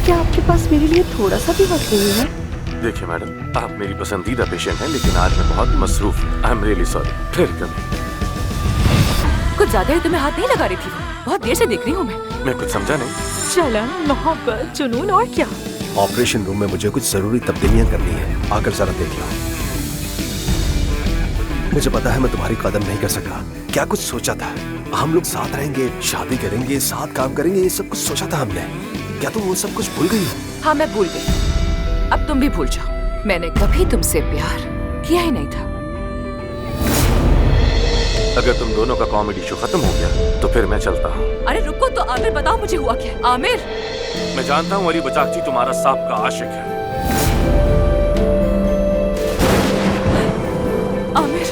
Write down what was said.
क्या आपके पास मेरे लिए थोड़ा सा भी वक्त नहीं है? देखिए मैडम, आप मेरी पसंदीदा पेशेंट हैं, लेकिन आज मैं बहुत मसरूफ हूँ। I am really sorry. फिर कभी। कुछ ज्यादा ही तुम्हें हाथ नहीं लगा रही थी वो। बहुत देर से देख रही हूँ मैं कुछ समझा नहीं। चलन, मोहब्बत, जुनून और क्या। ऑपरेशन रूम में मुझे कुछ जरूरी तब्दीलियां करनी है, आकर जरा देख लो। मुझे पता है मैं तुम्हारी कदर नहीं कर सका। क्या कुछ सोचा था, हम लोग साथ रहेंगे, शादी करेंगे, साथ काम करेंगे, ये सब कुछ सोचा था हमने। क्या तुम वो सब कुछ भूल गई हो? हाँ मैं भूल गई, अब तुम भी भूल जाओ। मैंने कभी तुमसे प्यार किया ही नहीं था। अगर तुम दोनों का कॉमेडी शो खत्म हो गया तो फिर मैं चलता हूँ। अरे रुको तो आमिर, बताओ मुझे हुआ क्या। आमिर, मैं जानता हूँ अली बचाकची तुम्हारा सांप का आशिक है। आमिर,